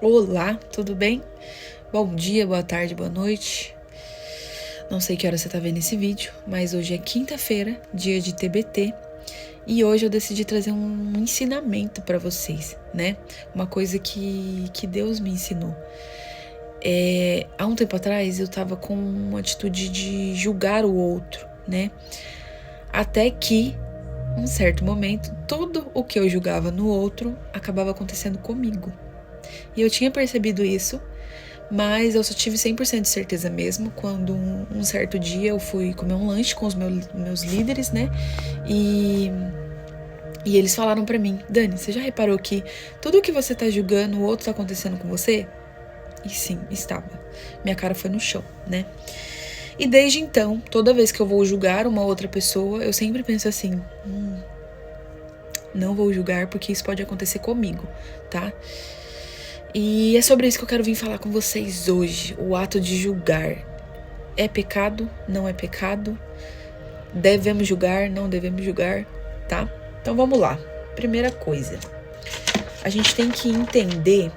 Olá, tudo bem? Bom dia, boa tarde, boa noite. Não sei que hora você tá vendo esse vídeo, mas hoje é quinta-feira, dia de TBT, e hoje eu decidi trazer um ensinamento para vocês, né? Uma coisa que Deus me ensinou. Há um tempo atrás eu tava com uma atitude de julgar o outro, né? Até que, em um certo momento, tudo o que eu julgava no outro acabava acontecendo comigo. E eu tinha percebido isso, mas eu só tive 100% de certeza mesmo quando um certo dia eu fui comer um lanche com os meus líderes, né? E eles falaram pra mim: Dani, você já reparou que tudo que você tá julgando, o outro tá acontecendo com você? E sim, estava. Minha cara foi no chão, né? E desde então, toda vez que eu vou julgar uma outra pessoa, eu sempre penso assim: não vou julgar porque isso pode acontecer comigo, tá? E é sobre isso que eu quero vir falar com vocês hoje. O ato de julgar é pecado? Não é pecado? Devemos julgar? Não devemos julgar? Tá? Então vamos lá. Primeira coisa, a gente tem que entender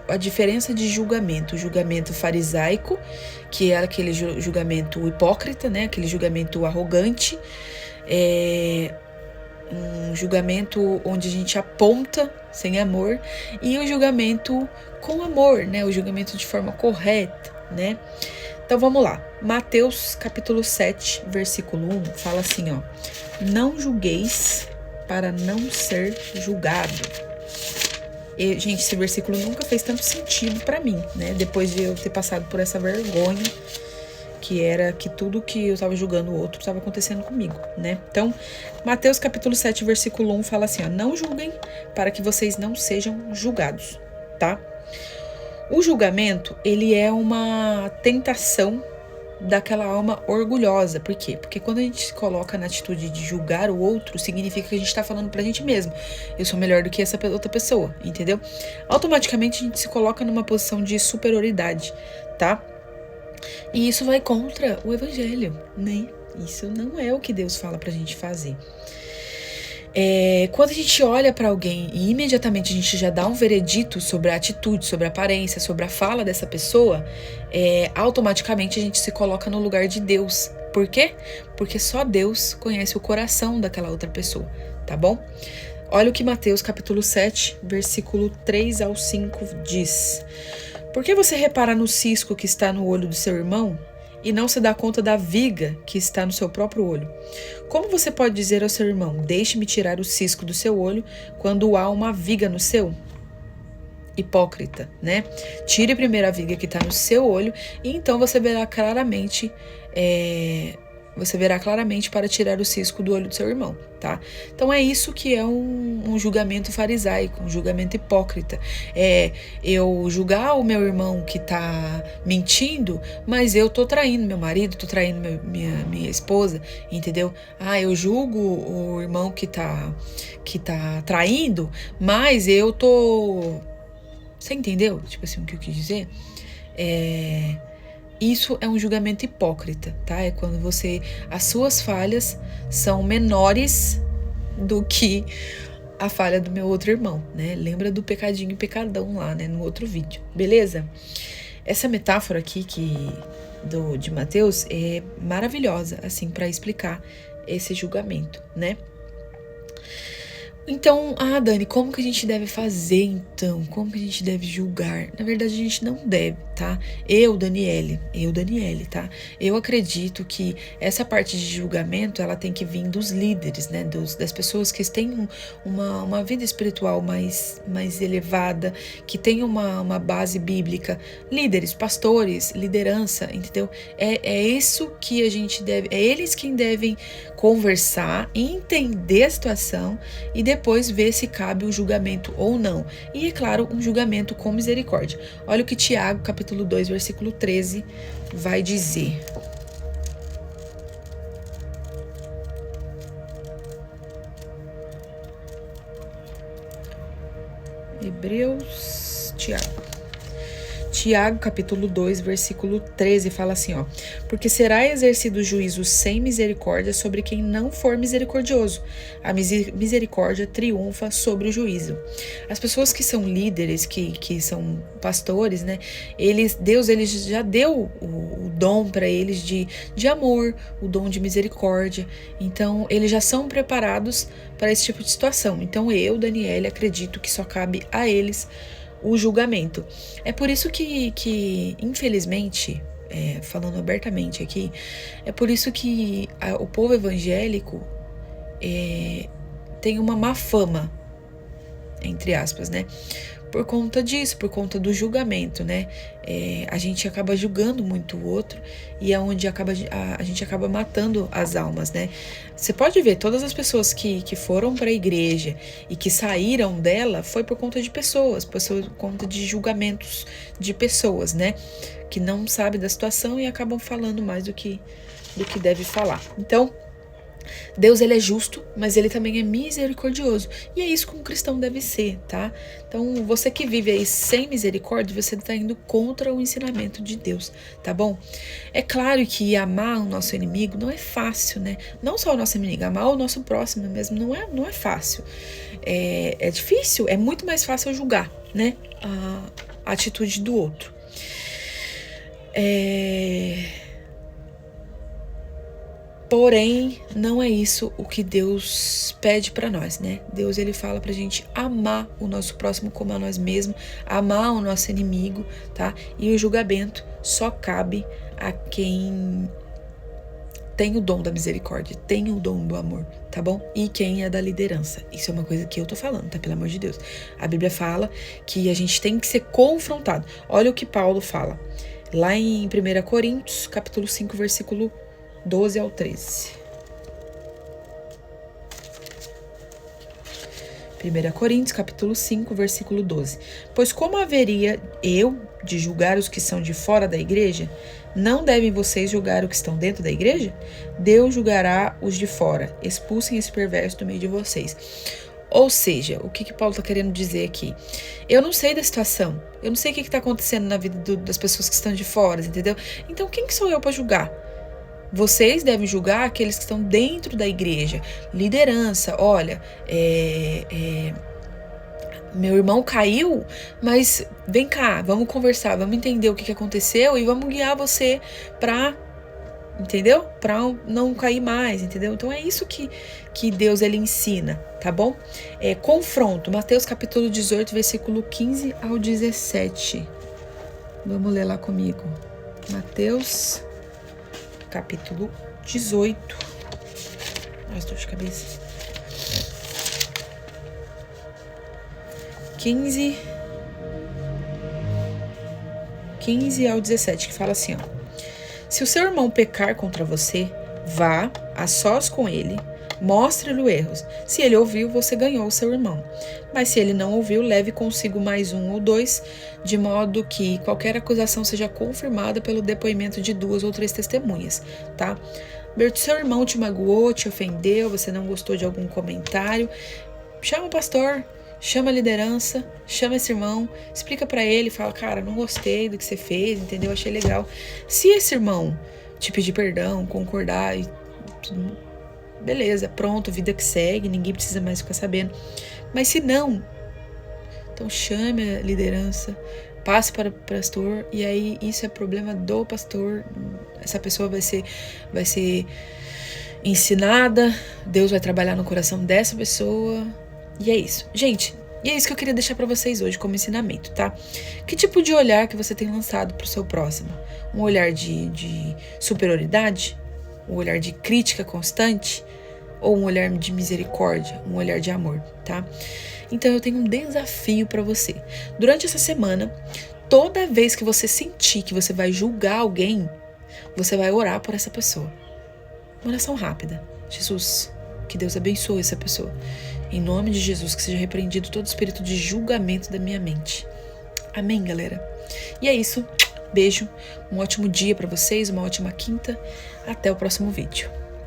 a diferença de julgamento. O julgamento farisaico, que é aquele julgamento hipócrita, né? Aquele julgamento arrogante. Um julgamento onde a gente aponta sem amor, e o julgamento com amor, né? O julgamento de forma correta, né? Então vamos lá. Mateus capítulo 7, versículo 1, fala assim, ó: não julgueis para não ser julgado. E, gente, esse versículo nunca fez tanto sentido para mim, né? Depois de eu ter passado por essa vergonha, que era que tudo que eu estava julgando o outro estava acontecendo comigo, né? Então, Mateus capítulo 7, versículo 1 fala assim, ó: não julguem para que vocês não sejam julgados, tá? O julgamento, ele é uma tentação daquela alma orgulhosa. Por quê? Porque quando a gente se coloca na atitude de julgar o outro, significa que a gente tá falando pra gente mesmo: eu sou melhor do que essa outra pessoa, entendeu? Automaticamente a gente se coloca numa posição de superioridade, tá? E isso vai contra o evangelho, né? Isso não é o que Deus fala pra gente fazer. Quando a gente olha pra alguém e imediatamente a gente já dá um veredito sobre a atitude, sobre a aparência, sobre a fala dessa pessoa, automaticamente a gente se coloca no lugar de Deus. Por quê? Porque só Deus conhece o coração daquela outra pessoa, tá bom? Olha o que Mateus capítulo 7, versículo 3 ao 5 diz: por que você repara no cisco que está no olho do seu irmão e não se dá conta da viga que está no seu próprio olho? Como você pode dizer ao seu irmão: deixe-me tirar o cisco do seu olho, quando há uma viga no seu? Hipócrita, né? Tire primeiro a viga que está no seu olho e então você verá claramente para tirar o cisco do olho do seu irmão, tá? Então é isso que é um julgamento farisaico, um julgamento hipócrita. Eu julgar o meu irmão que tá mentindo, mas eu tô traindo meu marido, tô traindo minha esposa, entendeu? Eu julgo o irmão que tá traindo, mas eu tô... Você entendeu? Tipo assim, o que eu quis dizer? Isso é um julgamento hipócrita, tá? É quando as suas falhas são menores do que a falha do meu outro irmão, né? Lembra do pecadinho e pecadão lá, né? No outro vídeo, beleza? Essa metáfora aqui de Mateus é maravilhosa, assim, para explicar esse julgamento, né? Então, Dani, como que a gente deve fazer então? Como que a gente deve julgar? Na verdade, a gente não deve, tá? Eu, Daniele, tá? Eu acredito que essa parte de julgamento, ela tem que vir dos líderes, né? Das pessoas que têm uma vida espiritual mais elevada, que tem uma base bíblica. Líderes, pastores, liderança, entendeu? É isso que a gente deve... É eles quem devem conversar, entender a situação e depois ver se cabe o julgamento ou não. E, é claro, um julgamento com misericórdia. Olha o que Tiago, capítulo 2, versículo 13, vai dizer. Tiago, capítulo 2, versículo 13, fala assim, ó: porque será exercido juízo sem misericórdia sobre quem não for misericordioso. A misericórdia triunfa sobre o juízo. As pessoas que são líderes, que são pastores, né? Deus já deu o dom para eles de amor, o dom de misericórdia. Então, eles já são preparados para esse tipo de situação. Então, eu, Daniele, acredito que só cabe a eles o julgamento. É por isso que infelizmente, falando abertamente aqui, é por isso que o povo evangélico tem uma má fama, entre aspas, né? Por conta disso, por conta do julgamento, né? A gente acaba julgando muito o outro e é onde a gente acaba matando as almas, né? Você pode ver, todas as pessoas que foram para a igreja e que saíram dela foi por conta de pessoas, por conta de julgamentos de pessoas, né? Que não sabem da situação e acabam falando mais do que deve falar. Então, Deus, ele é justo, mas ele também é misericordioso. E é isso que um cristão deve ser, tá? Então, você que vive aí sem misericórdia, você está indo contra o ensinamento de Deus, tá bom? É claro que amar o nosso inimigo não é fácil, né? Não só o nosso inimigo, amar o nosso próximo mesmo não é fácil. É difícil, é muito mais fácil julgar, né? A atitude do outro. Porém, não é isso o que Deus pede para nós, né? Deus, ele fala pra gente amar o nosso próximo como a nós mesmos, amar o nosso inimigo, tá? E o julgamento só cabe a quem tem o dom da misericórdia, tem o dom do amor, tá bom? E quem é da liderança. Isso é uma coisa que eu tô falando, tá? Pelo amor de Deus. A Bíblia fala que a gente tem que ser confrontado. Olha o que Paulo fala. Lá em 1 Coríntios, capítulo 5, versículo 12 ao 13. 1 Coríntios, capítulo 5, versículo 12. Pois como haveria eu de julgar os que são de fora da igreja, não devem vocês julgar os que estão dentro da igreja? Deus julgará os de fora. Expulsem esse perverso do meio de vocês. Ou seja, o que Paulo está querendo dizer aqui? Eu não sei da situação. Eu não sei o que está acontecendo na vida das pessoas que estão de fora, entendeu? Então, quem que sou eu para julgar? Vocês devem julgar aqueles que estão dentro da igreja. Liderança, olha, meu irmão caiu, mas vem cá, vamos conversar, vamos entender o que aconteceu e vamos guiar você para, entendeu? Para não cair mais, entendeu? Então é isso que Deus, ele ensina, tá bom? Confronto, Mateus capítulo 18, versículo 15 ao 17. Vamos ler lá comigo. Mateus capítulo 18. Nossa, dor de cabeça. 15 ao 17, que fala assim, ó: se o seu irmão pecar contra você, vá a sós com ele, mostre-lhe o erro. Se ele ouviu, você ganhou o seu irmão. Mas se ele não ouviu, leve consigo mais um ou dois, de modo que qualquer acusação seja confirmada pelo depoimento de 2 ou 3 testemunhas, tá? Seu irmão te magoou, te ofendeu, você não gostou de algum comentário, chama o pastor, chama a liderança, chama esse irmão, explica pra ele, fala, cara, não gostei do que você fez, entendeu? Achei legal. Se esse irmão te pedir perdão, concordar, beleza, pronto, vida que segue, ninguém precisa mais ficar sabendo. Mas se não, então chame a liderança, passe para o pastor, e aí isso é problema do pastor. Essa pessoa vai ser ensinada, Deus vai trabalhar no coração dessa pessoa. E é isso. Gente, e é isso que eu queria deixar para vocês hoje como ensinamento, tá? Que tipo de olhar que você tem lançado pro seu próximo? Um olhar de superioridade? Um olhar de crítica constante? Ou um olhar de misericórdia? Um olhar de amor, tá? Então eu tenho um desafio para você. Durante essa semana, toda vez que você sentir que você vai julgar alguém, você vai orar por essa pessoa. Uma oração rápida. Jesus, que Deus abençoe essa pessoa. Em nome de Jesus, que seja repreendido todo espírito de julgamento da minha mente. Amém, galera? E é isso. Beijo. Um ótimo dia para vocês, uma ótima quinta. Até o próximo vídeo.